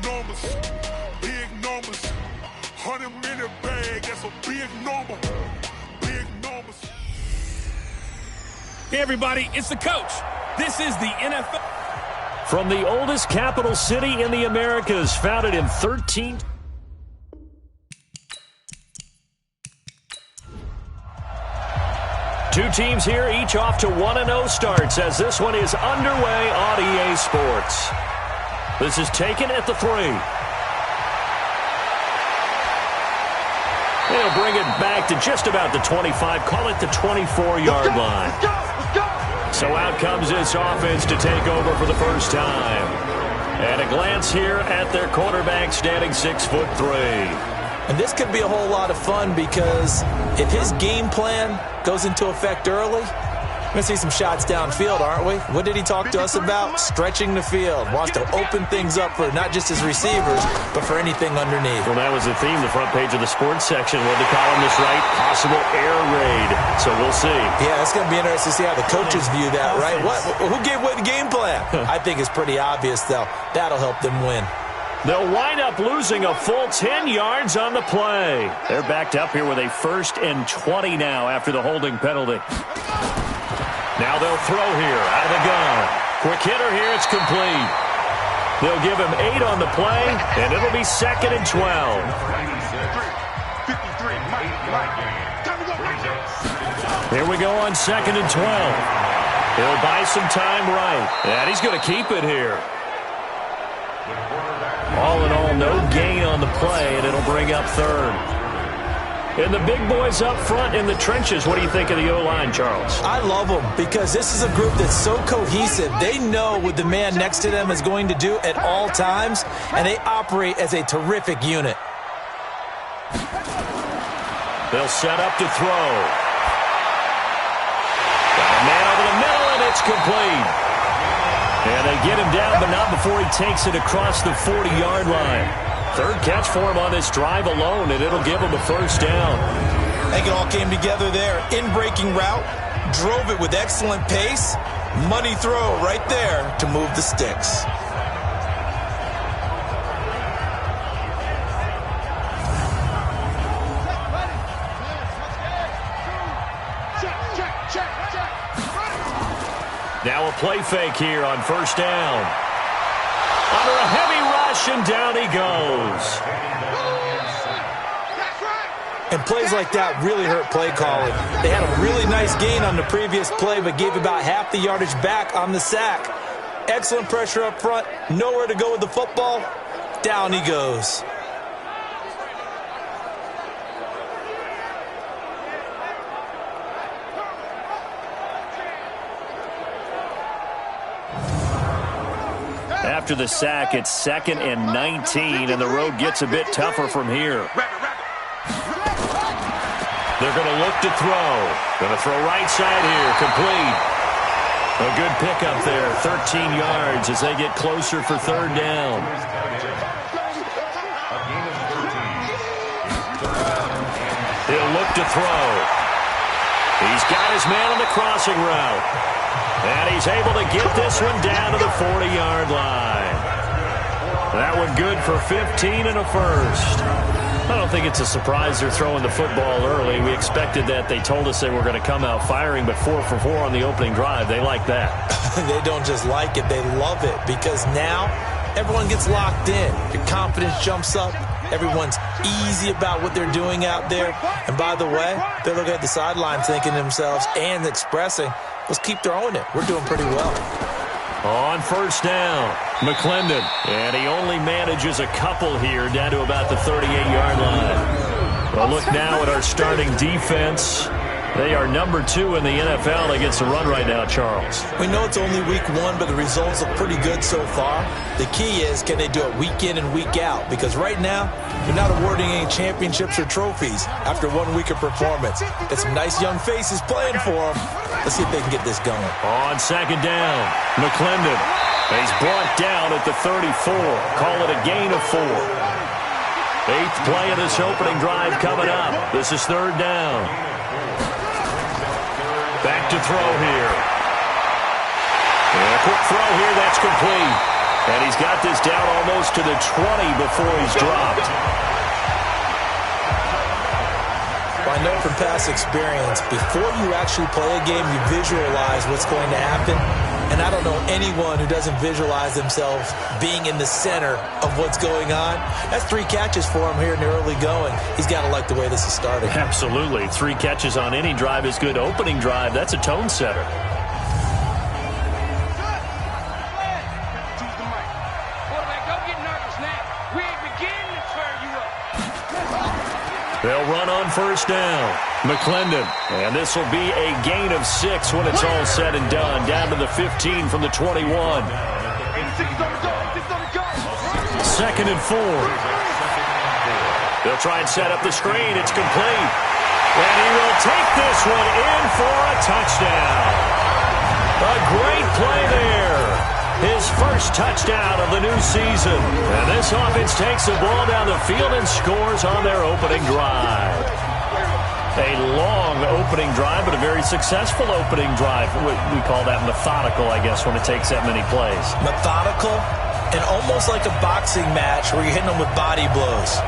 numbers, big numbers. 100-minute bag, that's a big number. Big numbers. Hey, everybody, it's the coach. This is the NFL. From the oldest capital city in the Americas, founded in 13... Two teams here, each off to 1-0 starts as this one is underway on EA Sports. This is taken at the 3. They'll bring it back to just about the 25, call it the 24-yard line. So out comes this offense to take over for the first time. And a glance here at their quarterback standing 6'3". And this could be a whole lot of fun because if his game plan goes into effect early, we're going to see some shots downfield, aren't we? What did he talk to us about? Stretching the field. Wants to open things up for not just his receivers, but for anything underneath. Well, that was the theme, the front page of the sports section. What the columnist write? Possible air raid. So we'll see. Yeah, it's going to be interesting to see how the coaches view that, right? Who gave away the game plan? I think it's pretty obvious, though. That'll help them win. They'll wind up losing a full 10 yards on the play. They're backed up here with a 1st and 20 now after the holding penalty. Now they'll throw here out of the gun. Quick hitter here, it's complete. They'll give him 8 on the play, and it'll be 2nd and 12. Here we go on 2nd and 12. He'll buy some time right, and he's going to keep it here. All in all, no gain on the play, and it'll bring up 3rd. And the big boys up front in the trenches, what do you think of the O-line, Charles? I love them because this is a group that's so cohesive. They know what the man next to them is going to do at all times, and they operate as a terrific unit. They'll set up to throw. Got a man over the middle, and it's complete. And they get him down, but not before he takes it across the 40-yard line. 3rd catch for him on this drive alone, and it'll give him a 1st down. I think it all came together there. In-breaking route, drove it with excellent pace. Money throw right there to move the sticks. Now a play fake here on 1st down. Under a heavy rush, and down he goes. And plays like that really hurt play calling. They had a really nice gain on the previous play, but gave about half the yardage back on the sack. Excellent pressure up front. Nowhere to go with the football. Down he goes. After the sack, it's 2nd and 19, and the road gets a bit tougher from here. They're going to look to throw. Going to throw right side here, complete. A good pickup there, 13 yards as they get closer for 3rd down. He'll look to throw. He's got his man on the crossing route. And he's able to get this one down to the 40-yard line. That one good for 15 and a 1st. I don't think it's a surprise they're throwing the football early. We expected that. They told us they were going to come out firing, but 4 for 4 on the opening drive. They like that. They don't just like it, they love it, because now everyone gets locked in. Your confidence jumps up. Everyone's easy about what they're doing out there. And by the way, they're looking at the sideline thinking to themselves and expressing, let's keep throwing it. We're doing pretty well. On 1st down, McClendon. And he only manages a couple here down to about the 38-yard line. Well, look now at our starting defense. They are number 2 in the NFL against the run right now, Charles. We know it's only week 1, but the results look pretty good so far. The key is, can they do it week in and week out? Because right now, they're not awarding any championships or trophies after 1 week of performance. Got some nice young faces playing for them. Let's see if they can get this going. On 2nd down, McClendon. He's brought down at the 34. Call it a gain of 4. 8th play of this opening drive coming up. This is 3rd down. Back to throw here. And a quick throw here, that's complete. And he's got this down almost to the 20 before he's dropped. Well, I know from past experience, before you actually play a game, you visualize what's going to happen. And I don't know anyone who doesn't visualize themselves being in the center of what's going on. That's 3 catches for him here in the early going. He's got to like the way this is starting. Absolutely. 3 catches on any drive is good. Opening drive, that's a tone setter. They'll run on first down. McClendon. And this will be a gain of 6 when it's all said and done. Down to the 15 from the 21. 2nd and 4. They'll try and set up the screen. It's complete. And he will take this one in for a touchdown. A great play there. His first touchdown of the new season. And this offense takes the ball down the field and scores on their opening drive. A long opening drive, but a very successful opening drive. We call that methodical, I guess, when it takes that many plays. Methodical and almost like a boxing match where you're hitting them with body blows.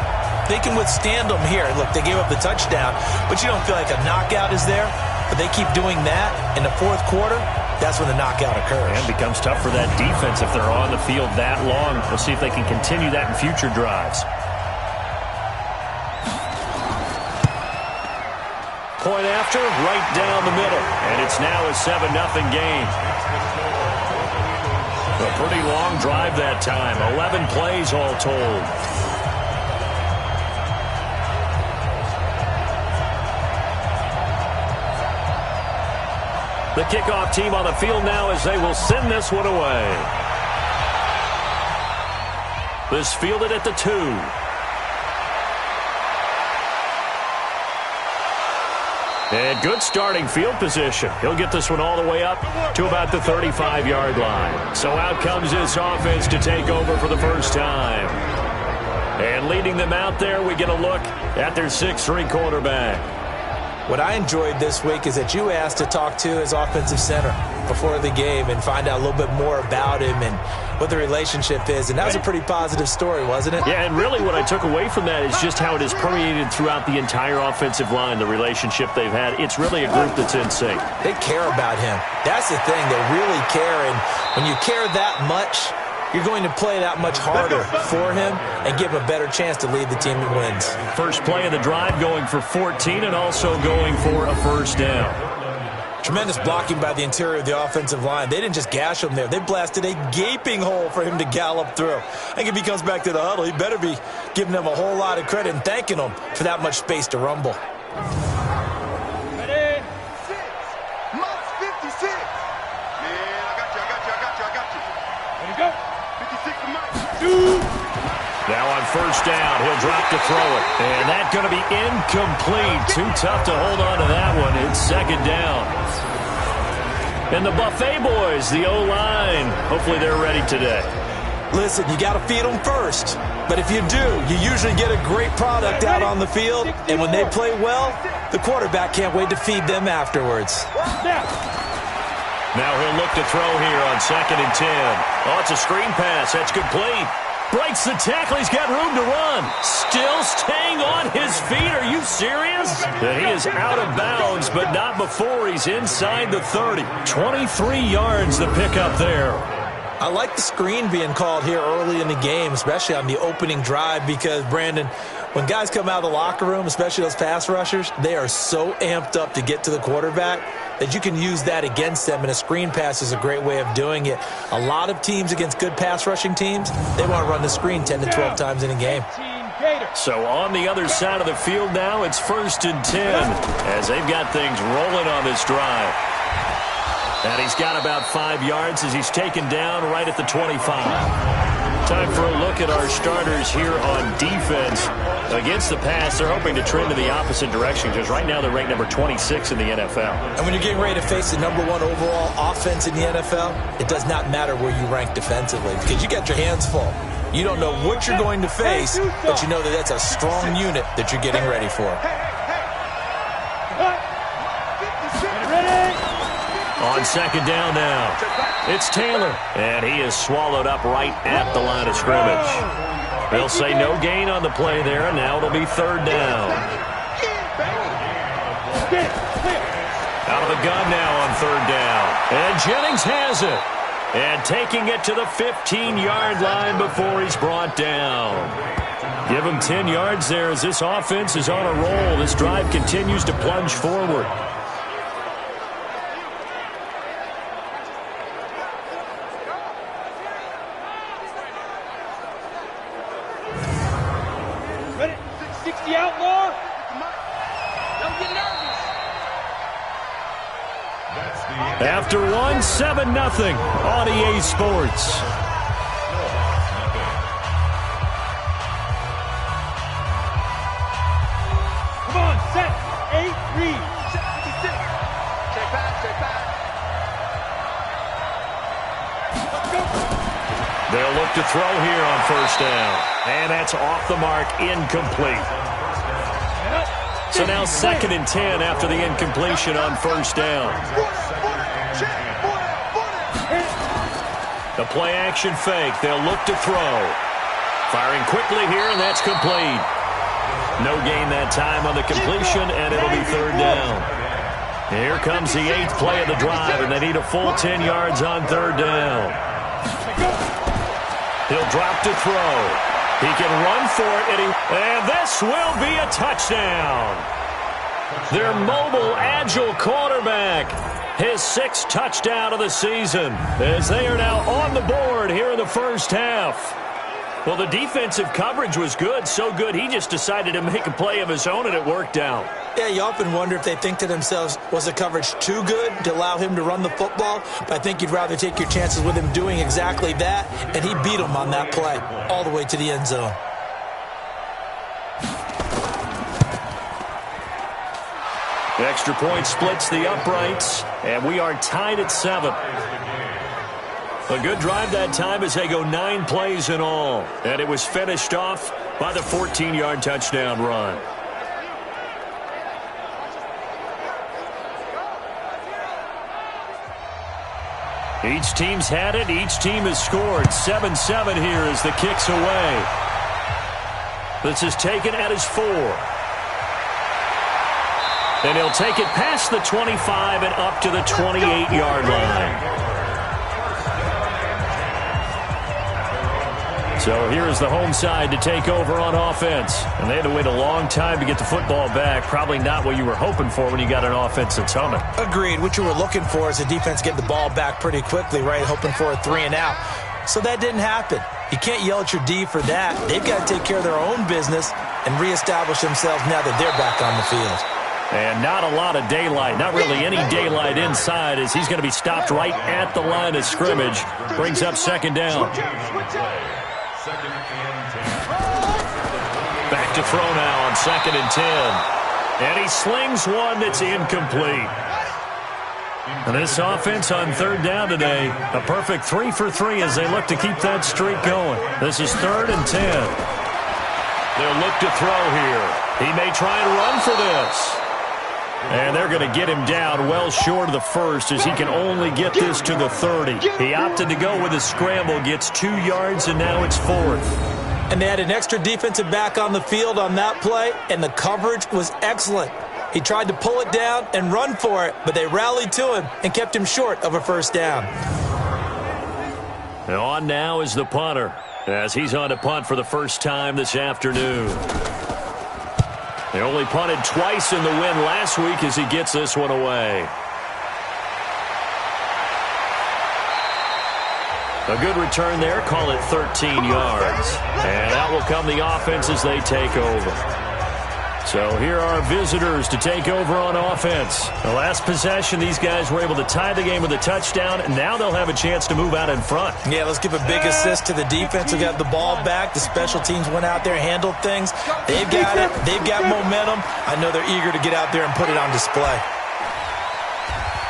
They can withstand them here. Look, they gave up the touchdown, but you don't feel like a knockout is there. But they keep doing that in the 4th quarter. That's when the knockout occurs. And it becomes tough for that defense if they're on the field that long. We'll see if they can continue that in future drives. Point after, right down the middle. And it's now a 7-0 game. A pretty long drive that time. 11 plays all told. The kickoff team on the field now as they will send this one away. This fielded at the 2. And good starting field position. He'll get this one all the way up to about the 35-yard line. So out comes this offense to take over for the first time. And leading them out there, we get a look at their 6'3" quarterback. What I enjoyed this week is that you asked to talk to his offensive center before the game and find out a little bit more about him and what the relationship is. And that was a pretty positive story, wasn't it? Yeah, and really what I took away from that is just how it has permeated throughout the entire offensive line, the relationship they've had. It's really a group that's in sync. They care about him. That's the thing. They really care. And when you care that much, you're going to play that much harder for him and give him a better chance to lead the team to wins. First play of the drive going for 14 and also going for a first down. Tremendous blocking by the interior of the offensive line. They didn't just gash him there. They blasted a gaping hole for him to gallop through. I think if he comes back to the huddle, he better be giving them a whole lot of credit and thanking them for that much space to rumble. Ready? 6. Mark 56. Man, I got you. Ready to go. 56 to Mike. Now on first down, he'll drop to throw it. And that's going to be incomplete. Too tough to hold on to that one. It's 2nd down. And the Buffet boys, the O-line, hopefully they're ready today. Listen, you got to feed them first. But if you do, you usually get a great product out on the field. And when they play well, the quarterback can't wait to feed them afterwards. Now he'll look to throw here on 2nd and 10. Oh, it's a screen pass. That's complete. Breaks the tackle. He's got room to run. Still staying on his feet. Are you serious? And he is out of bounds, but not before he's inside the 30. 23 yards the pickup there. I like the screen being called here early in the game, especially on the opening drive, because, Brandon, when guys come out of the locker room, especially those pass rushers, they are so amped up to get to the quarterback that you can use that against them, and a screen pass is a great way of doing it. A lot of teams against good pass rushing teams, they want to run the screen 10 to 12 times in a game. So on the other side of the field now, it's 1st and 10 as they've got things rolling on this drive. And he's got about 5 yards as he's taken down right at the 25. Time for a look at our starters here on defense. Against the pass, they're hoping to trend in the opposite direction because right now they're ranked number 26 in the NFL. And when you're getting ready to face the #1 overall offense in the NFL, it does not matter where you rank defensively because you got your hands full. You don't know what you're going to face, but you know that that's a strong unit that you're getting ready for. On second down now, it's Taylor, and he is swallowed up right at the line of scrimmage. They'll say no gain on the play there, and now it'll be third down. Out of the gun now on third down, and Jennings has it. And taking it to the 15-yard line before he's brought down. Give him 10 yards there as this offense is on a roll. This drive continues to plunge forward. Ready? 60 outlaw. Don't get nervous. After one, 7-0 on EA Sports. Come on, set. 8, read. 56. Check back, check back. Let's go. They'll look to throw here on first down. And that's off the mark, incomplete. So now 2nd and 10 after the incompletion on first down. The play-action fake. They'll look to throw. Firing quickly here, and that's complete. No gain that time on the completion, and it'll be third down. Here comes the 8th play of the drive, and they need a full 10 yards on third down. He'll drop to throw. He can run for it, and this will be a touchdown. Their mobile, agile quarterback, his 6th touchdown of the season, as they are now on the board here in the first half. Well, the defensive coverage was good, so good he just decided to make a play of his own, and it worked out. Yeah, you often wonder if they think to themselves, was the coverage too good to allow him to run the football? But I think you'd rather take your chances with him doing exactly that, and he beat him on that play all the way to the end zone. The extra point splits the uprights, and we are tied at 7. A good drive that time as they go 9 plays in all, and it was finished off by the 14-yard touchdown run. Each team's had it. Each team has scored. 7-7 here as the kick's away. This is taken at his 4. And he'll take it past the 25 and up to the 28-yard line. So here is the home side to take over on offense. And they had to wait a long time to get the football back. Probably not what you were hoping for when you got an offense that's humming. Agreed. What you were looking for is the defense get the ball back pretty quickly, right? Hoping for a 3 and out. So that didn't happen. You can't yell at your D for that. They've got to take care of their own business and reestablish themselves now that they're back on the field. And not a lot of daylight, not really any daylight inside, as he's going to be stopped right at the line of scrimmage. Brings up second down. Back to throw now on 2nd and 10. And he slings one that's incomplete. And this offense on third down today, a perfect 3 for 3 as they look to keep that streak going. This is 3rd and 10. They'll look to throw here. He may try and run for this. And they're going to get him down well short of the first as he can only get this to the 30. He opted to go with a scramble, gets 2 yards, and now it's 4th. And they had an extra defensive back on the field on that play, and the coverage was excellent. He tried to pull it down and run for it, but they rallied to him and kept him short of a first down. And on now is the punter, as he's on to punt for the first time this afternoon. They only punted twice in the win last week as he gets this one away. A good return there, call it 13 yards. And that will come the offense as they take over. So here are visitors to take over on offense. The last possession, these guys were able to tie the game with a touchdown, and now they'll have a chance to move out in front. Yeah, let's give a big assist to the defense who got the ball back. The special teams went out there, handled things. They've got it. They've got momentum. I know they're eager to get out there and put it on display.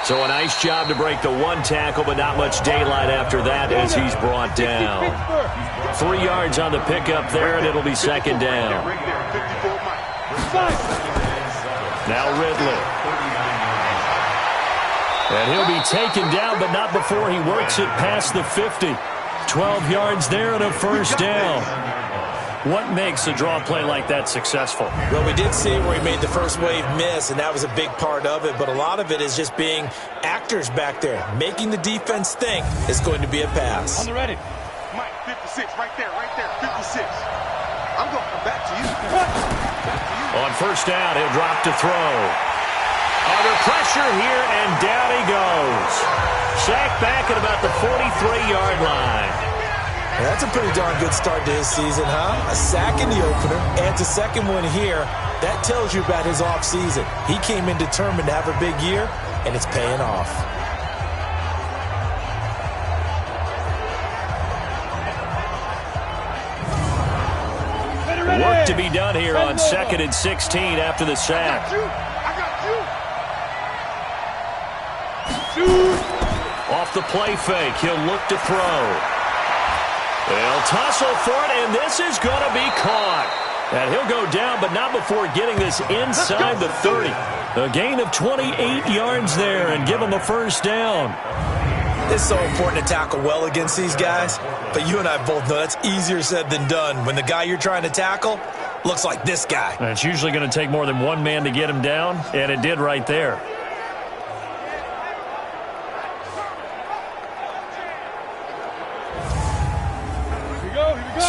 So a nice job to break the one tackle, but not much daylight after that as he's brought down. 3 yards on the pickup there, and it'll be second down. Now Ridley. And he'll be taken down, but not before he works it past the 50. 12 yards there and a first down. What makes a draw play like that successful? Well, we did see where he made the first wave miss, and that was a big part of it. But a lot of it is just being actors back there, making the defense think it's going to be a pass. On the ready. Mike, 56, right there, 56. I'm going to come back to you. On first down, he'll drop to throw. Under pressure here, and down he goes. Sacked back at about the 43-yard line. That's a pretty darn good start to his season, huh? A sack in the opener, adds a second one here. That tells you about his offseason. He came in determined to have a big year, and it's paying off. Work to be done here on 2nd and 16 after the sack. I got you. Off the play fake, he'll look to throw. They'll tussle for it, and this is going to be caught. And he'll go down, but not before getting this inside the 30. A gain of 28 yards there, and give him a first down. It's so important to tackle well against these guys, but you and I both know that's easier said than done when the guy you're trying to tackle looks like this guy. And it's usually going to take more than one man to get him down, and it did right there.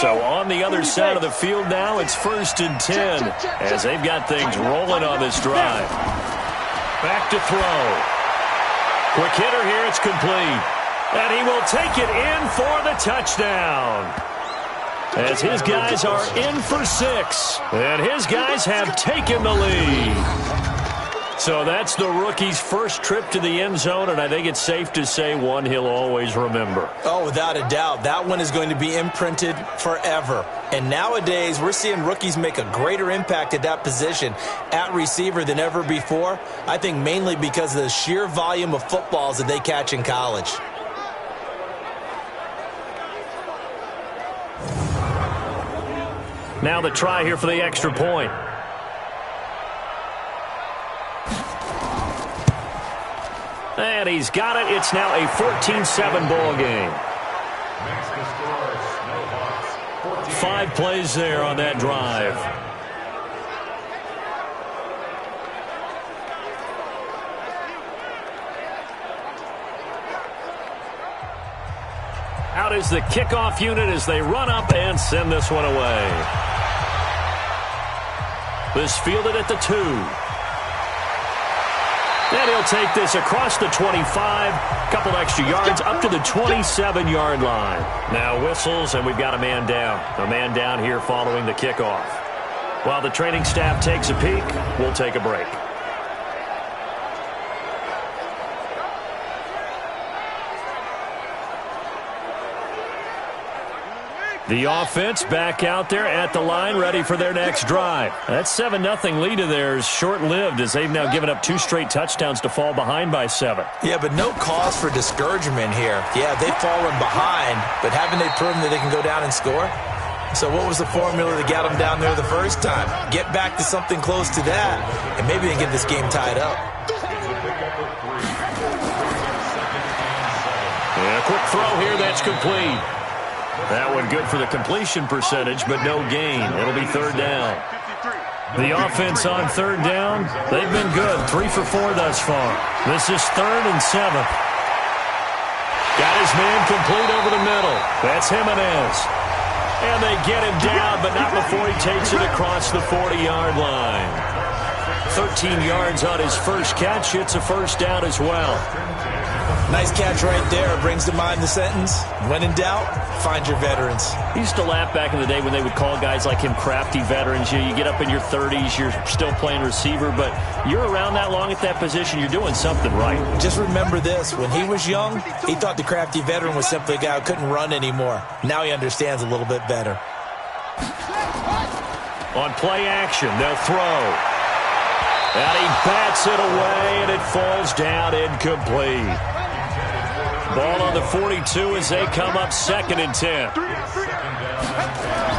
So on the other side of the field now, it's 1st and 10 as they've got things rolling on this drive. Back to throw. Quick hitter here, it's complete. And he will take it in for the touchdown. As his guys are in for 6. And his guys have taken the lead. So that's the rookie's first trip to the end zone, and I think it's safe to say one he'll always remember. Oh, without a doubt. That one is going to be imprinted forever. And nowadays, we're seeing rookies make a greater impact at that position at receiver than ever before. I think mainly because of the sheer volume of footballs that they catch in college. Now the try here for the extra point. And he's got it. It's now a 14-7 ball game. 5 plays there on that drive. Out is the kickoff unit as they run up and send this one away. This fielded at the 2. And he'll take this across the 25, couple extra yards up to the 27-yard line. Now whistles, and we've got a man down. A man down here following the kickoff. While the training staff takes a peek, we'll take a break. The offense back out there at the line, ready for their next drive. That 7-0 lead of theirs short-lived as they've now given up 2 straight touchdowns to fall behind by 7. Yeah, but no cause for discouragement here. Yeah, they've fallen behind, but haven't they proven that they can go down and score? So what was the formula that got them down there the first time? Get back to something close to that, and maybe they get this game tied up. And a quick throw here, that's complete. That one good for the completion percentage, but no gain. It'll be 3rd down. The offense on 3rd down, they've been good. 3 for 4 thus far. This is 3rd and 7. Got his man complete over the middle. That's Jimenez. And they get him down, but not before he takes it across the 40-yard line. 13 yards on his first catch. It's a first down as well. Nice catch right there. Brings to mind the sentence, when in doubt, find your veterans. He used to laugh back in the day when they would call guys like him crafty veterans. You get up in your 30s, you're still playing receiver, but you're around that long at that position, you're doing something right. Just remember this. When he was young, he thought the crafty veteran was simply a guy who couldn't run anymore. Now he understands a little bit better. On play action, they'll throw. And he bats it away, and it falls down incomplete. Ball on the 42 as they come up 2nd and 10.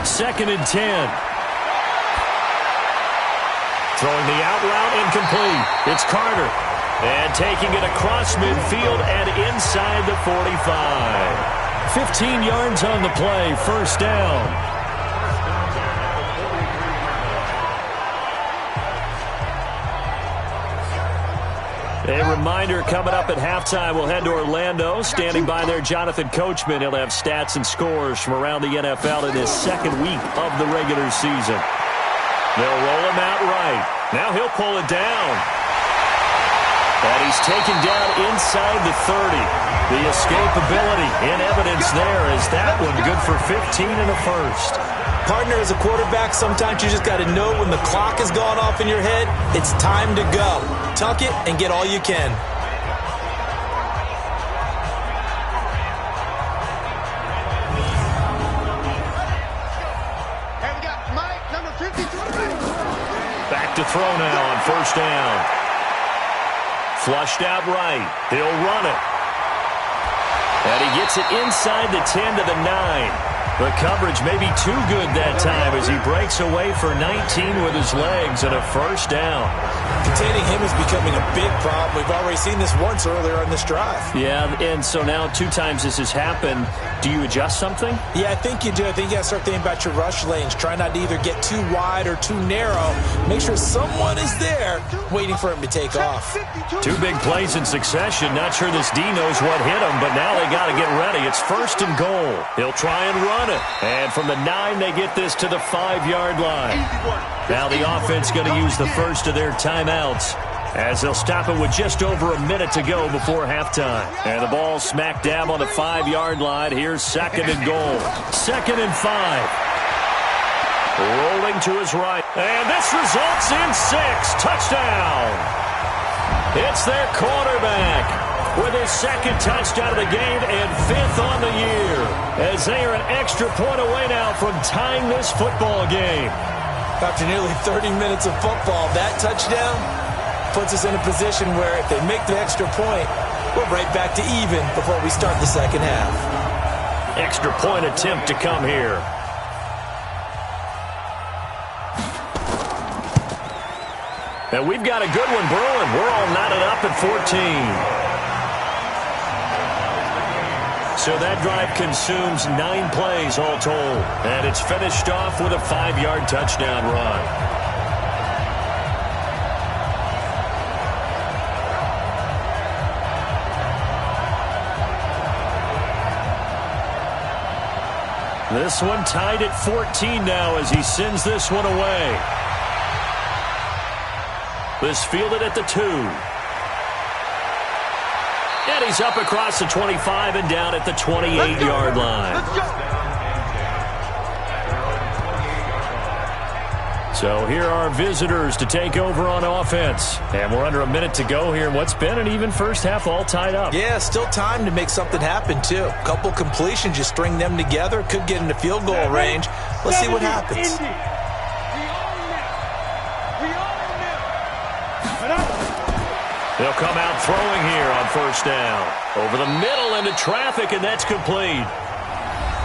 2nd and 10. Throwing the out route incomplete. It's Carter. And taking it across midfield and inside the 45. 15 yards on the play, first down. A reminder, coming up at halftime, we'll head to Orlando. Standing by there, Jonathan Coachman. He'll have stats and scores from around the NFL in his second week of the regular season. They'll roll him out right. Now he'll pull it down. And he's taken down inside the 30. The escapability in evidence there is that one good for 15 and a first. Partner, as a quarterback, sometimes you just got to know when the clock has gone off in your head, it's time to go. Tuck it and get all you can. And we got Mike, number 53. Back to throw now on first down. Flushed out right. He'll run it. And he gets it inside the 10 to the 9. The coverage may be too good that time as he breaks away for 19 with his legs and a first down. Containing him is becoming a big problem. We've already seen this once earlier on this drive. Yeah, and so now 2 times this has happened. Do you adjust something? Yeah, I think you do. I think you got to start thinking about your rush lanes. Try not to either get too wide or too narrow. Make sure someone is there waiting for him to take off. 2 big plays in succession. Not sure this D knows what hit him, but now they got to get ready. It's first and goal. He'll try and run it. And from the 9, they get this to the 5-yard line. Now the offense going to use the first of their timeouts as they'll stop it with just over a minute to go before halftime. And the ball smack dab on the 5-yard line. Here's second and goal. Second and 5. Rolling to his right. And this results in 6. Touchdown. It's their quarterback with his second touchdown of the game and 5th on the year, as they are an extra point away now from tying this football game. After nearly 30 minutes of football, that touchdown puts us in a position where if they make the extra point, we're right back to even before we start the second half. Extra point attempt to come here. And we've got a good one brewing. We're all knotted up at 14. So that drive consumes 9 plays all told. And it's finished off with a 5-yard touchdown run. This one tied at 14 now as he sends this one away. This fielded at the 2. And he's up across the 25 and down at the 28-yard line. So here are visitors to take over on offense. And we're under a minute to go here in what's been an even first half, all tied up. Yeah, still time to make something happen, too. A couple completions, you string them together, could get into field goal range. Let's see what happens. They'll come out throwing here on first down. Over the middle into traffic, and that's complete.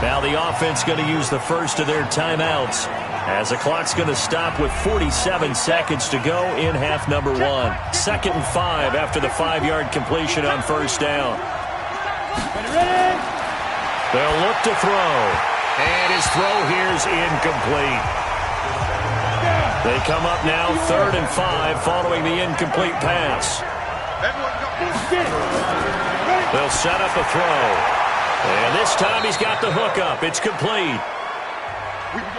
Now the offense going to use the first of their timeouts as the clock's going to stop with 47 seconds to go in half number 1. 2nd and 5 after the 5-yard completion on first down. They'll look to throw. And his throw here's incomplete. They come up now 3rd and 5 following the incomplete pass. They'll set up a throw. And this time he's got the hook up. It's complete.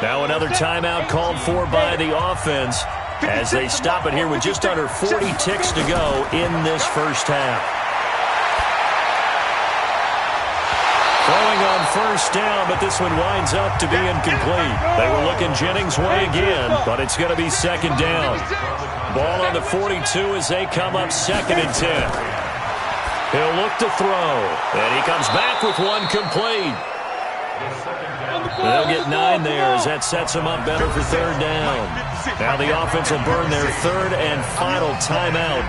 Now another timeout called for by the offense as they stop it here with just under 40 ticks to go in this first half. Throwing on first down, but this one winds up to be incomplete. They were looking Jennings' way again, but it's going to be second down. Ball on the 42 as they come up 2nd and 10. He'll look to throw, and he comes back with one complete. They'll get 9 there as that sets them up better for 3rd down. Now the offense will burn their 3rd and final timeout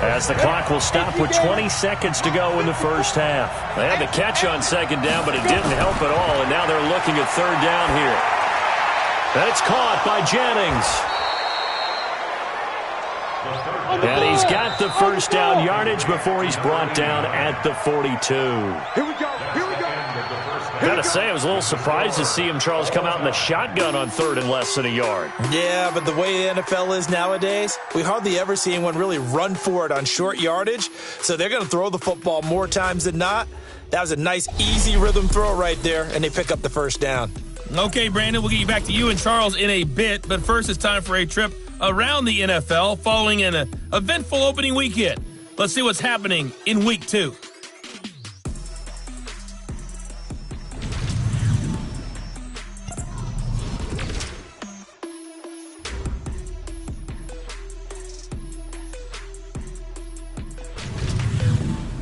as the clock will stop with 20 seconds to go in the first half. They had the catch on 2nd down, but it didn't help at all, and now they're looking at 3rd down here. That's caught by Jennings. And he's got the first down yardage before he's brought down at the 42. Here we go. Here we go. Gotta say, I was a little surprised to see him, Charles, come out in the shotgun on third and less than a yard. Yeah, but the way the NFL is nowadays, we hardly ever see anyone really run for it on short yardage. So they're going to throw the football more times than not. That was a nice, easy rhythm throw right there, and they pick up the first down. Okay, Brandon, we'll get you back to you and Charles in a bit. But first, it's time for a trip around the NFL following an eventful opening weekend. Let's see what's happening in Week 2.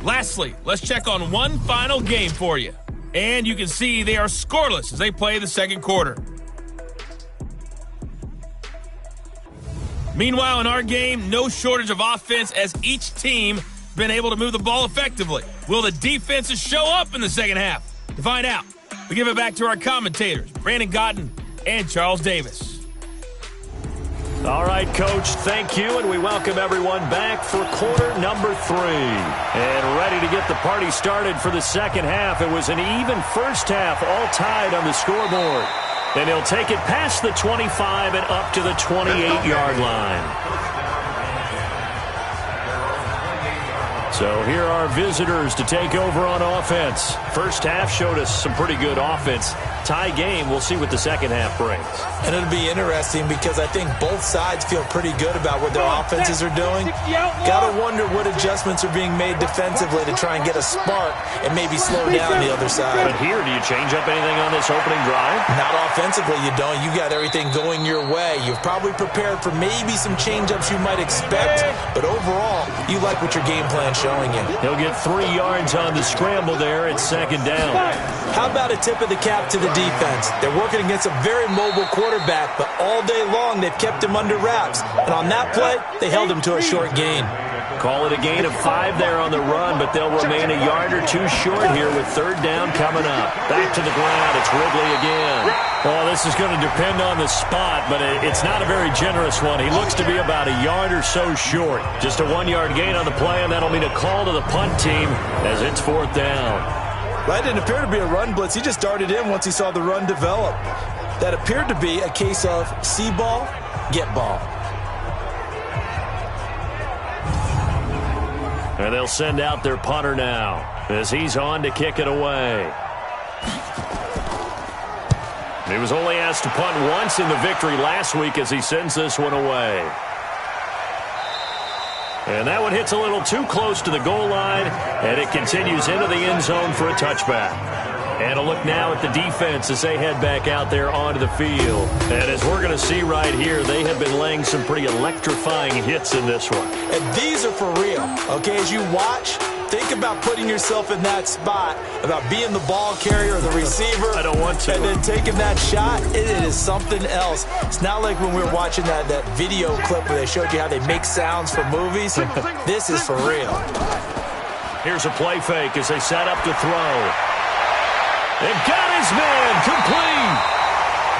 Lastly, let's check on one final game for you. And you can see they are scoreless as they play the second quarter. Meanwhile, in our game, no shortage of offense as each team been able to move the ball effectively. Will the defenses show up in the second half? To find out, we give it back to our commentators, Brandon Gotten and Charles Davis. All right, Coach, thank you, and we welcome everyone back for quarter number 3. And ready to get the party started for the second half. It was an even first half, all tied on the scoreboard. And he'll take it past the 25 and up to the 28-yard line. So here are visitors to take over on offense. First half showed us some pretty good offense. Tie game, we'll see what the second half brings. And it'll be interesting because I think both sides feel pretty good about what their offenses are doing. Got to wonder what adjustments are being made defensively to try and get a spark and maybe slow down the other side. But here, do you change up anything on this opening drive? Not offensively, you don't. You got everything going your way. You've probably prepared for maybe some change-ups you might expect, but overall, you like what your game plan's showing you. He'll get 3 yards on the scramble there at second down. How about a tip of the cap to the defense? They're working against a very mobile quarterback, but all day long they've kept him under wraps. And on that play, they held him to a short gain. Call it a gain of 5 there on the run, but they'll remain a yard or 2 short here with third down coming up. Back to the ground, it's Ridley again. Well, this is going to depend on the spot, but it's not a very generous one. He looks to be about a yard or so short. Just a 1-yard gain on the play, and that'll mean a call to the punt team as it's fourth down. That didn't appear to be a run blitz. He just darted in once he saw the run develop. That appeared to be a case of see ball, get ball. And they'll send out their punter now as he's on to kick it away. He was only asked to punt once in the victory last week as he sends this one away. And that one hits a little too close to the goal line, and it continues into the end zone for a touchback. And a look now at the defense as they head back out there onto the field. And as we're going to see right here, they have been laying some pretty electrifying hits in this one. And these are for real, okay? As you watch, think about putting yourself in that spot, about being the ball carrier or the receiver. I don't want to. And then taking that shot, it is something else. It's not like when we were watching that video clip where they showed you how they make sounds for movies. This is for real. Here's a play fake as they set up to throw. They've got his man complete.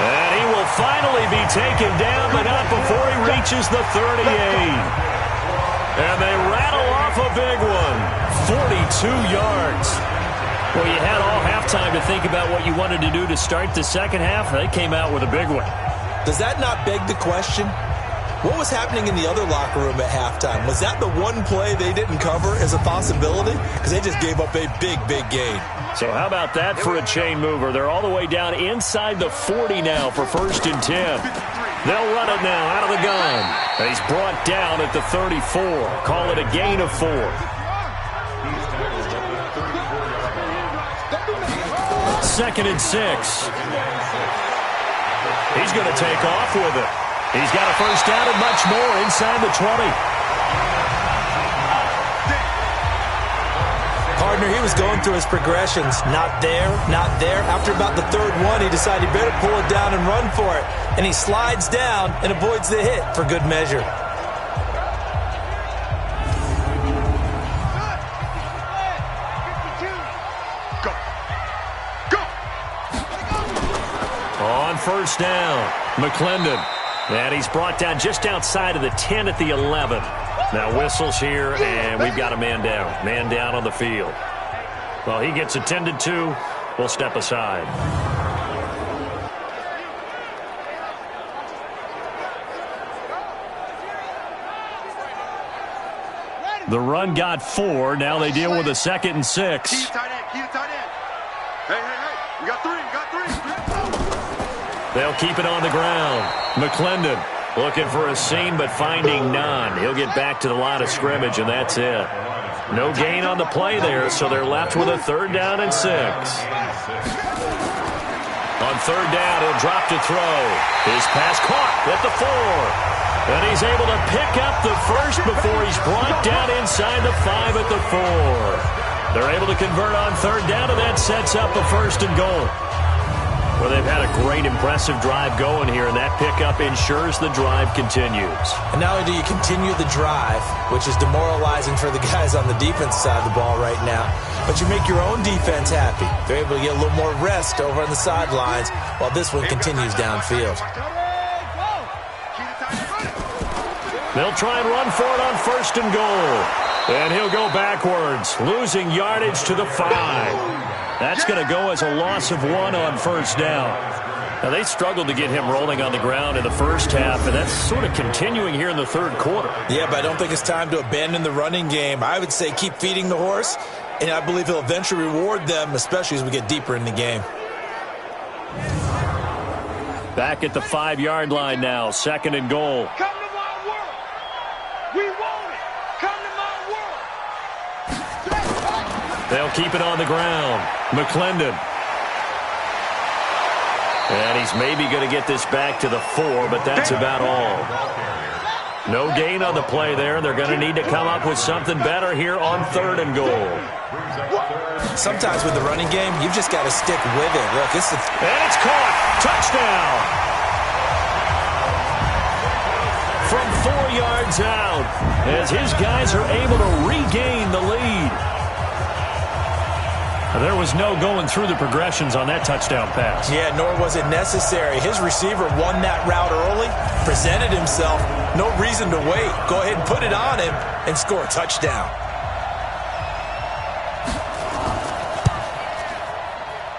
And he will finally be taken down, but not before he reaches the 38. And they rattle off a big one. 42 yards. Well, you had all halftime to think about what you wanted to do to start the second half. They came out with a big one. Does that not beg the question? What was happening in the other locker room at halftime? Was that the one play they didn't cover as a possibility? Because they just gave up a big, big gain. So how about that for a chain mover? They're all the way down inside the 40 now for 1st and 10. They'll run it now out of the gun. And he's brought down at the 34. Call it a gain of 4. 2nd and 6. He's going to take off with it. He's got a first down and much more inside the 20. Partner, he was going through his progressions. Not there, not there. After about the 3rd one, he decided he better pull it down and run for it. And he slides down and avoids the hit for good measure. On first down, McClendon. And he's brought down just outside of the 10 at the 11. Now whistles here, and we've got a man down. Man down on the field. Well, he gets attended to. We'll step aside. The run got 4. Now they deal with a 2nd and 6. Key to tight end. Key to tight end. Hey. We got 3. We got 3. They'll keep it on the ground. McClendon looking for a seam, but finding none. He'll get back to the line of scrimmage, and that's it. No gain on the play there, so they're left with a 3rd down and 6. On 3rd down, he'll drop to throw. His pass caught at the 4. And he's able to pick up the first before he's brought down inside the 5 at the 4. They're able to convert on 3rd down, and that sets up a 1st and goal. Well, they've had a great, impressive drive going here, and that pickup ensures the drive continues. And not only do you continue the drive, which is demoralizing for the guys on the defense side of the ball right now, but you make your own defense happy. They're able to get a little more rest over on the sidelines while this one continues downfield. They'll try and run for it on 1st and goal. And he'll go backwards, losing yardage to the 5. That's going to go as a loss of 1 on 1st down. Now, they struggled to get him rolling on the ground in the first half, and that's sort of continuing here in the 3rd quarter. Yeah, but I don't think it's time to abandon the running game. I would say keep feeding the horse, and I believe he'll eventually reward them, especially as we get deeper in the game. Back at the 5-yard line now, 2nd and goal. Come to my world. We want it. Come to my world. They'll keep it on the ground. McClendon. And he's maybe going to get this back to the 4, but that's about all. No gain on the play there. They're going to need to come up with something better here on 3rd and goal. Sometimes with the running game, you've just got to stick with it. Look, and it's caught. Touchdown. From 4 yards out, as his guys are able to regain the lead. There was no going through the progressions on that touchdown pass. Yeah, nor was it necessary. His receiver won that route early, presented himself. No reason to wait. Go ahead and put it on him and score a touchdown.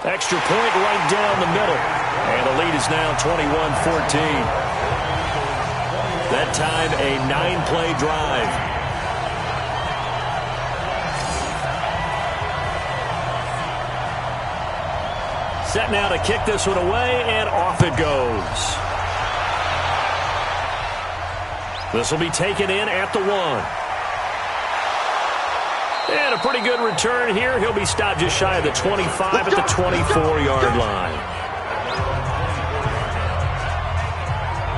Extra point right down the middle. And the lead is now 21-14. That time a 9-play drive. Set now to kick this one away, and off it goes. This will be taken in at the 1. And a pretty good return here. He'll be stopped just shy of the 25 at the 24-yard line.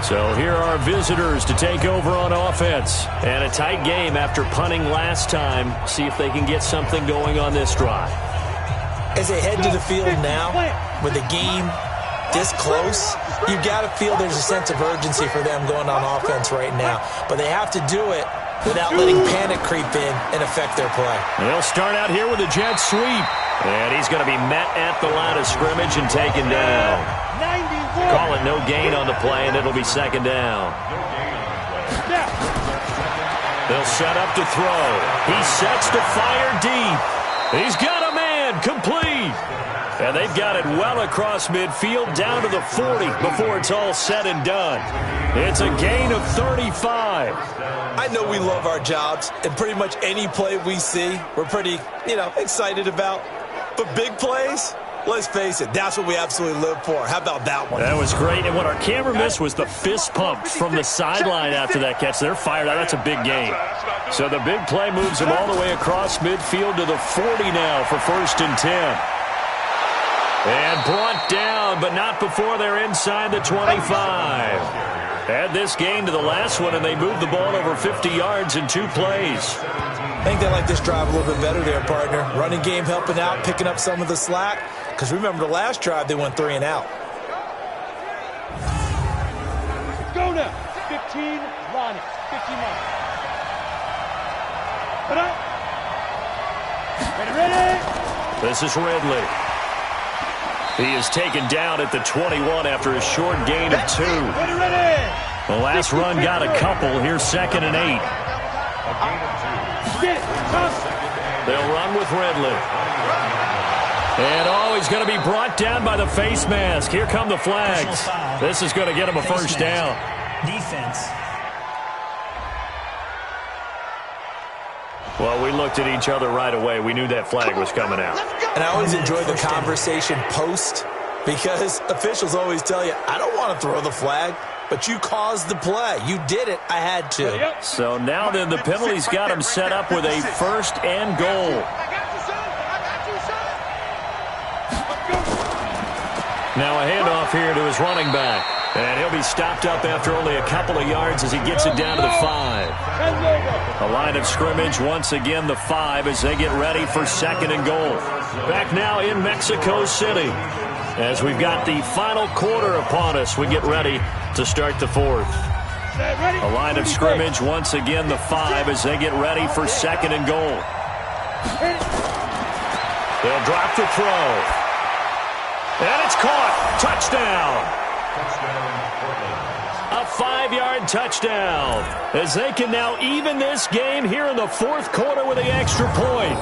So here are visitors to take over on offense. And a tight game after punting last time. See if they can get something going on this drive. As they head to the field now, with the game this close, you've got to feel there's a sense of urgency for them going on offense right now. But they have to do it without letting panic creep in and affect their play. They'll start out here with a jet sweep. And he's going to be met at the line of scrimmage and taken down. Call it no gain on the play, and it'll be 2nd down. They'll set up to throw. He sets to fire deep. He's got a man complete. And they've got it well across midfield down to the 40 before it's all said and done. It's a gain of 35. I know we love our jobs, and pretty much any play we see, we're pretty, excited about. But big plays, let's face it, that's what we absolutely live for. How about that one? That was great. And what our camera missed was the fist pump from the sideline after that catch. They're fired out. That's a big gain. So the big play moves them all the way across midfield to the 40 now for 1st and 10. And brought down, but not before they're inside the 25. Add this gain to the last one, and they move the ball over 50 yards in 2 plays. I think they like this drive a little bit better there, partner. Running game helping out, picking up some of the slack. Because remember the last drive, they went 3 and out. Go now. 15, Ronnie. 15 line. Put up. Ready. This is Ridley. He is taken down at the 21 after a short gain of 2. Ready. The last run got a couple. Here's 2nd and 8. They'll run with Ridley. And he's going to be brought down by the face mask. Here come the flags. This is going to get him a first down. Defense. Well, we looked at each other right away. We knew that flag was coming out. And I always enjoy the conversation post, because officials always tell you, I don't want to throw the flag, but you caused the play. You did it. I had to. So now then the penalty's got him set up with a first and goal. Now a handoff here to his running back. And he'll be stopped up after only a couple of yards as he gets it down to the 5. A line of scrimmage once again the 5 as they get ready for second and goal. Back now in Mexico City. As we've got the final quarter upon us, we get ready to start the fourth. A line of scrimmage once again the 5 as they get ready for second and goal. They'll drop the throw. And it's caught. Touchdown. A 5-yard touchdown as they can now even this game here in the fourth quarter with the extra point.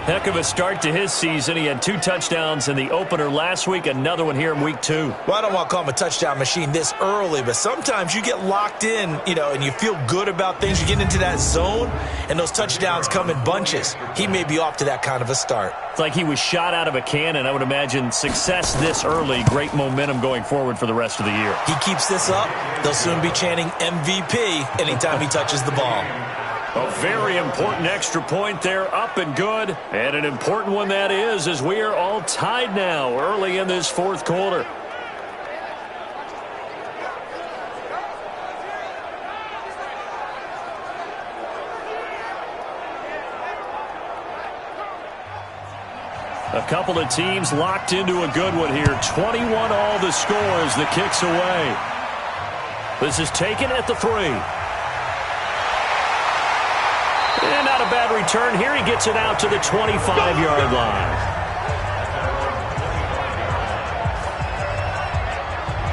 Heck of a start to his season. He had 2 touchdowns in the opener last week, another one here in week 2. Well, I don't want to call him a touchdown machine this early, but sometimes you get locked in, and you feel good about things. You get into that zone, and those touchdowns come in bunches. He may be off to that kind of a start. It's like he was shot out of a cannon. I would imagine success this early, great momentum going forward for the rest of the year. He keeps this up, they'll soon be chanting MVP anytime he touches the ball. A very important extra point there, up and good. And an important one that is, as we are all tied now early in this fourth quarter. A couple of teams locked into a good one here. 21 all the score as the kick's away. This is taken at the 3. And not a bad return here. He gets it out to the 25-yard line.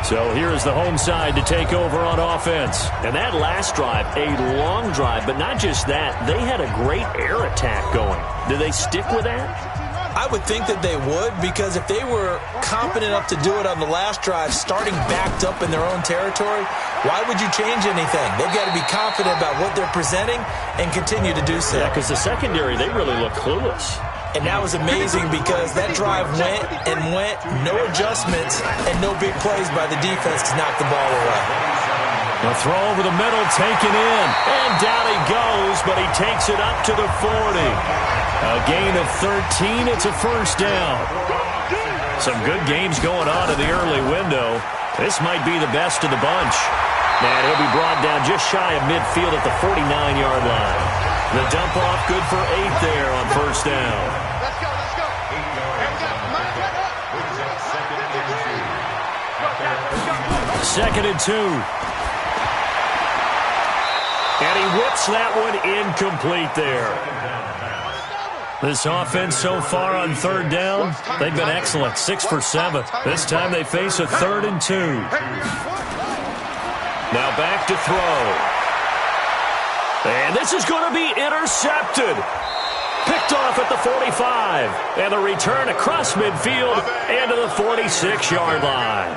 So here is the home side to take over on offense. And that last drive, a long drive, but not just that. They had a great air attack going. Do they stick with that? I would think that they would, because if they were competent enough to do it on the last drive, starting backed up in their own territory, why would you change anything? They've got to be confident about what they're presenting and continue to do so. Yeah, because the secondary, they really look clueless. And that was amazing because that drive went and went, no adjustments, and no big plays by the defense to knock the ball away. The throw over the middle, taken in, and down he goes, but he takes it up to the 40. A gain of 13, it's a first down. Some good games going on in the early window. This might be the best of the bunch. And he'll be brought down just shy of midfield at the 49-yard line. The dump off good for 8 there on first down. Let's go, let's go. Second and 2. And he whips that one incomplete there. This offense so far on third down, they've been excellent, 6 for 7. This time they face a 3rd and 2. Now back to throw. And this is going to be intercepted. Picked off at the 45. And the return across midfield and to the 46-yard line.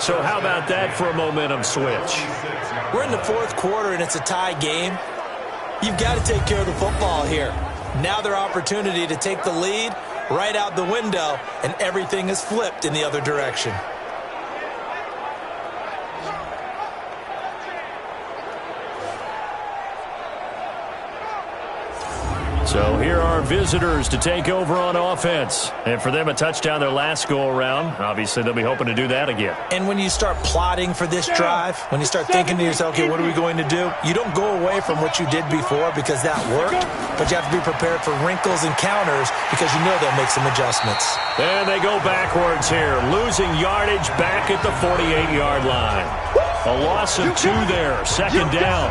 So how about that for a momentum switch? We're in the fourth quarter, and it's a tie game. You've got to take care of the football here. Now their opportunity to take the lead right out the window, and everything is flipped in the other direction. So here are visitors to take over on offense. And for them, a touchdown their last go-around. Obviously, they'll be hoping to do that again. And when you start plotting for this drive, when you start thinking to yourself, okay, what are we going to do? You don't go away from what you did before because that worked, but you have to be prepared for wrinkles and counters because you know they'll make some adjustments. And they go backwards here, losing yardage back at the 48-yard line. A loss of 2 there, second down.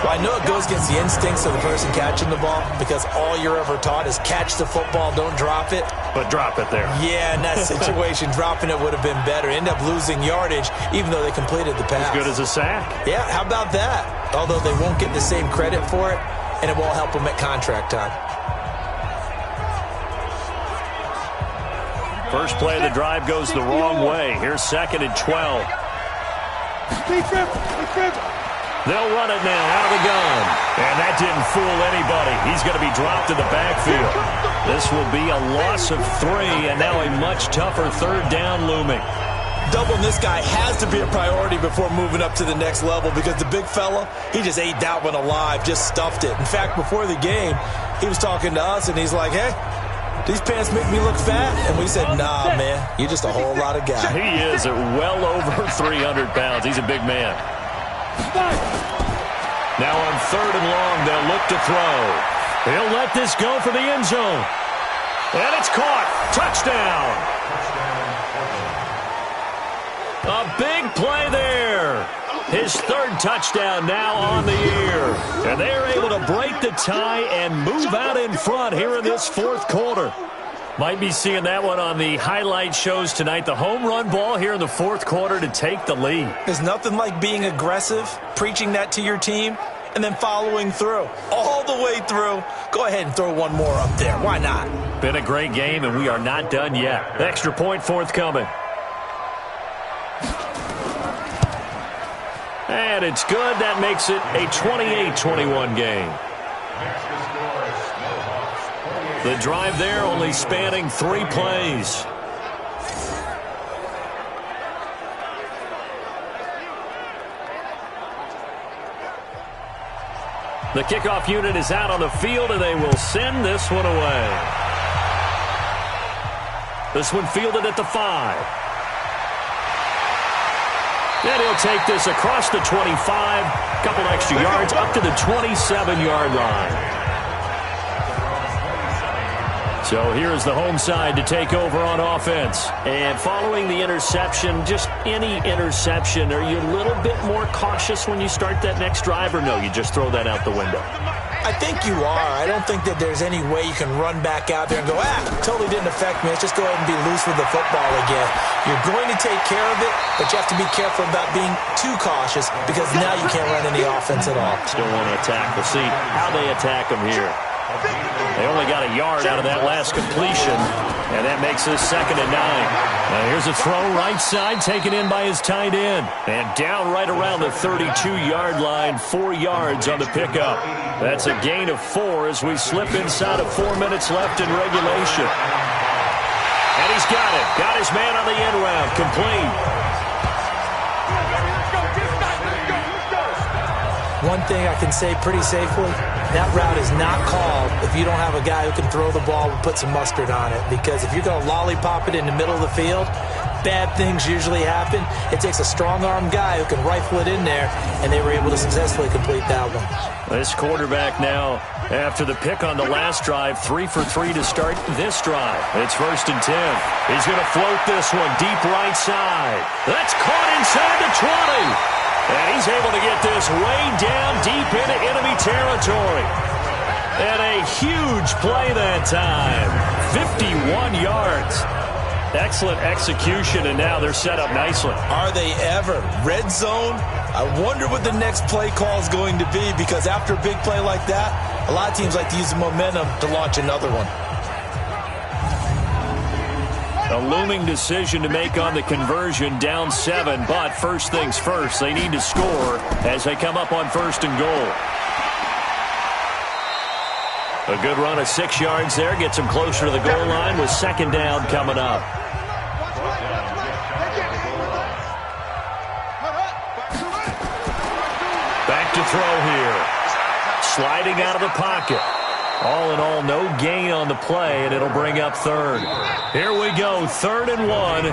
Well, I know it goes against the instincts of the person catching the ball because all you're ever taught is catch the football, don't drop it. But drop it there. Yeah, in that situation, dropping it would have been better. End up losing yardage even though they completed the pass. As good as a sack. Yeah, how about that? Although they won't get the same credit for it, and it won't help them at contract time. First play of the drive goes the wrong way. Here's 2nd and 12. They'll run it now out of the gun. And that didn't fool anybody. He's going to be dropped in the backfield. This will be a loss of 3, and now a much tougher 3rd down looming. Doubling this guy has to be a priority before moving up to the next level because the big fella, he just ate that one alive, just stuffed it. In fact, before the game, he was talking to us, and he's like, hey, these pants make me look fat? And we said, nah, man, you're just a whole lot of guy. He is at well over 300 pounds. He's a big man. Now on 3rd and long, they'll look to throw. He'll let this go for the end zone. And it's caught. Touchdown. A big play there. His 3rd touchdown now on the year. And they're able to break the tie and move out in front here in this 4th quarter. Might be seeing that one on the highlight shows tonight. The home run ball here in the 4th quarter to take the lead. There's nothing like being aggressive, preaching that to your team, and then following through. All the way through. Go ahead and throw one more up there. Why not? Been a great game, and we are not done yet. Extra point forthcoming. And it's good. That makes it a 28-21 game. The drive there only spanning 3 plays. The kickoff unit is out on the field, and they will send this one away. This one fielded at the 5. And he'll take this across the 25, couple extra yards, up to the 27-yard line. So here's the home side to take over on offense. And following the interception, just any interception, are you a little bit more cautious when you start that next drive, or no, you just throw that out the window? I think you are. I don't think that there's any way you can run back out there and go, totally didn't affect me. Let's just go ahead and be loose with the football again. You're going to take care of it, but you have to be careful about being too cautious because now you can't run any offense at all. Still want to attack. We'll see how they attack them here. They only got a yard out of that last completion, and that makes this 2nd and 9. Now here's a throw right side, taken in by his tight end. And down right around the 32-yard line, 4 yards on the pickup. That's a gain of 4 as we slip inside of 4 minutes left in regulation. And he's got it. Got his man on the end round, complete. One thing I can say pretty safely, that route is not called if you don't have a guy who can throw the ball and put some mustard on it. Because if you're going to lollipop it in the middle of the field, bad things usually happen. It takes a strong-armed guy who can rifle it in there, and they were able to successfully complete that one. This quarterback now, after the pick on the last drive, 3 for 3 to start this drive. It's 1st and 10. He's going to float this one deep right side. That's caught inside the 20. And he's able to get this way down deep into enemy territory. And a huge play that time. 51 yards. Excellent execution, and now they're set up nicely. Are they ever? Red zone? I wonder what the next play call is going to be, because after a big play like that, a lot of teams like to use the momentum to launch another one. A looming decision to make on the conversion, down 7, but first things first, they need to score as they come up on 1st and goal. A good run of 6 yards there, gets them closer to the goal line with 2nd down coming up. Back to throw here. Sliding out of the pocket. All in all, no gain on the play, and it'll bring up 3rd. Here we go, 3rd and 1.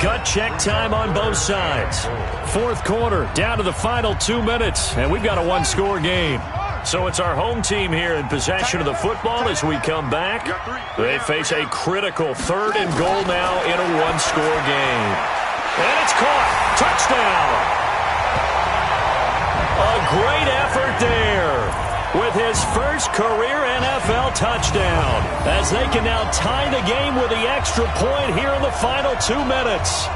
Gut check time on both sides. 4th quarter, down to the final 2 minutes, and we've got a 1-score game. So it's our home team here in possession of the football as we come back. They face a critical 3rd and goal now in a 1-score game. And it's caught. Touchdown. A great effort there with his first career NFL touchdown, as they can now tie the game with the extra point here in the final 2 minutes.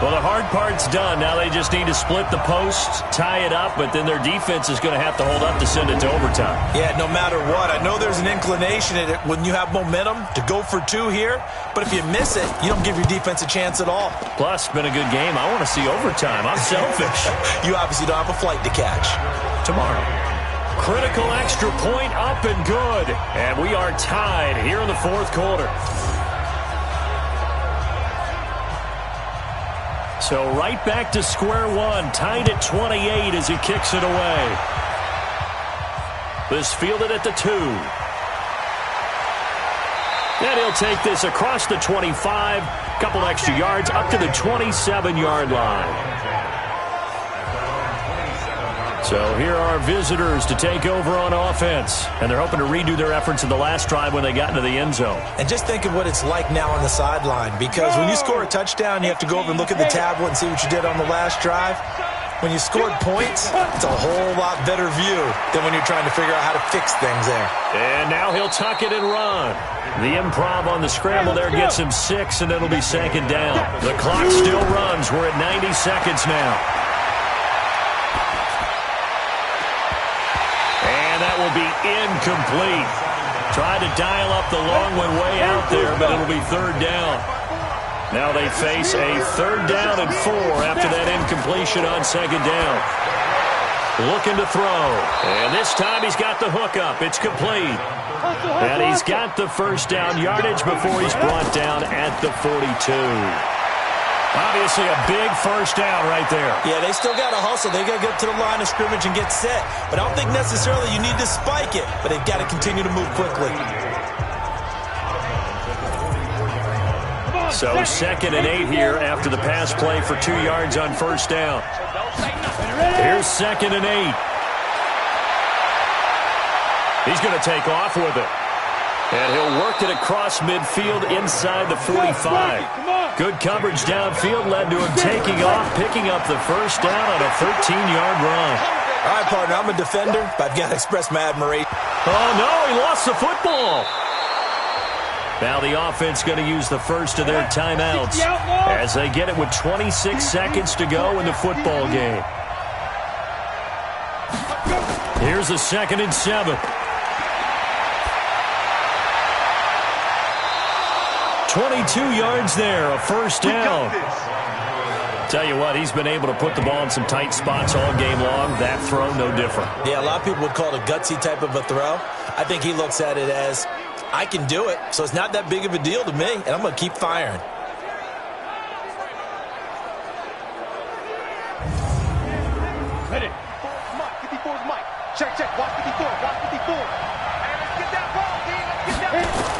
Well, the hard part's done. Now they just need to split the post, tie it up, but then their defense is going to have to hold up to send it to overtime. Yeah, no matter what. I know there's an inclination in it when you have momentum to go for 2 here, but if you miss it, you don't give your defense a chance at all. Plus, it's been a good game. I want to see overtime. I'm selfish. You obviously don't have a flight to catch. Tomorrow. Critical extra point up and good. And we are tied here in the fourth quarter. So right back to square one, tied at 28 as he kicks it away. This fielded at the 2. And he'll take this across the 25, couple extra yards up to the 27-yard line. So here are visitors to take over on offense. And they're hoping to redo their efforts in the last drive when they got into the end zone. And just think of what it's like now on the sideline, because when you score a touchdown, you have to go over and look at the tablet and see what you did on the last drive. When you scored points, it's a whole lot better view than when you're trying to figure out how to fix things there. And now he'll tuck it and run. The improv on the scramble there gets him 6, and it'll be second down. The clock still runs. We're at 90 seconds now. And that will be incomplete. Tried to dial up the long one way out there, but it'll be third down. Now they face a third down and 4 after that incompletion on second down. Looking to throw. And this time he's got the hook up. It's complete. And he's got the first down yardage before he's brought down at the 42. Obviously a big first down right there. Yeah, they still got to hustle. They got to get to the line of scrimmage and get set. But I don't think necessarily you need to spike it, but they've got to continue to move quickly. So second and 8 here after the pass play for 2 yards on first down. Here's second and 8. He's going to take off with it. And he'll work it across midfield inside the 45. Good coverage downfield led to him taking off, picking up the first down on a 13-yard run. All right, partner, I'm a defender, but I've got to express my admiration. Oh, no, he lost the football. Now the offense going to use the first of their timeouts as they get it with 26 seconds to go in the football game. Here's a 2nd and 7. 22 yards there, a first down. Tell you what, he's been able to put the ball in some tight spots all game long. That throw, no different. Yeah, a lot of people would call it a gutsy type of a throw. I think he looks at it as, I can do it, so it's not that big of a deal to me, and I'm going to keep firing. Hit it. Mike, 54 is Mike. Check, watch 54, watch 54. Hey, let's get that ball, D. Let's get that ball.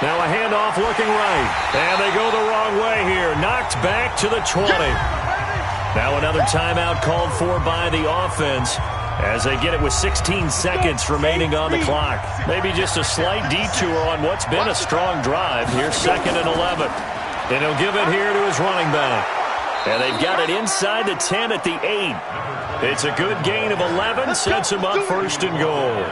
Now a handoff looking right. And they go the wrong way here. Knocked back to the 20. Now another timeout called for by the offense as they get it with 16 seconds remaining on the clock. Maybe just a slight detour on what's been a strong drive. Here's 2nd and 11. And he'll give it here to his running back. And they've got it inside the 10 at the 8. It's a good gain of 11. Sets him up 1st and goal.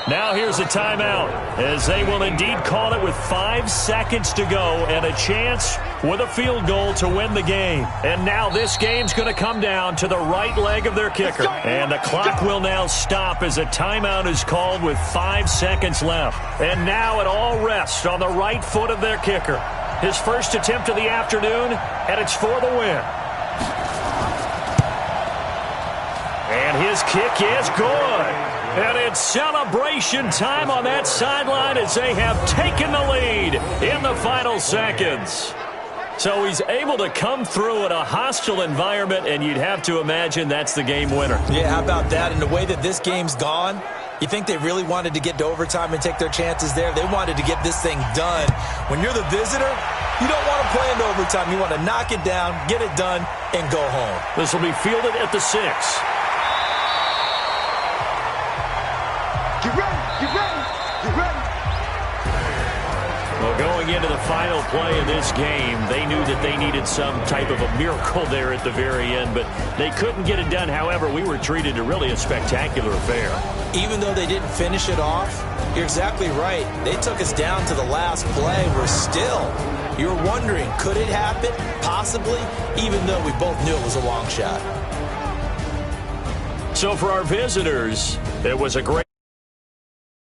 Now here's a timeout as they will indeed call it with 5 seconds to go and a chance with a field goal to win the game. And now this game's going to come down to the right leg of their kicker. And the clock will now stop as a timeout is called with 5 seconds left. And now it all rests on the right foot of their kicker. His first attempt of the afternoon, and it's for the win. And his kick is good. And it's celebration time on that sideline as they have taken the lead in the final seconds. So he's able to come through in a hostile environment, and you'd have to imagine that's the game winner. Yeah, how about that? And the way that this game's gone, you think they really wanted to get to overtime and take their chances there? They wanted to get this thing done. When you're the visitor, you don't want to play into overtime. You want to knock it down, get it done, and go home. This will be fielded at the 6. Get ready, get ready, get ready. Well, going into the final play of this game, they knew that they needed some type of a miracle there at the very end, but they couldn't get it done. However, we were treated to really a spectacular affair. Even though they didn't finish it off, you're exactly right. They took us down to the last play. We're still, you're wondering, could it happen? Possibly, even though we both knew it was a long shot. So for our visitors, it was a great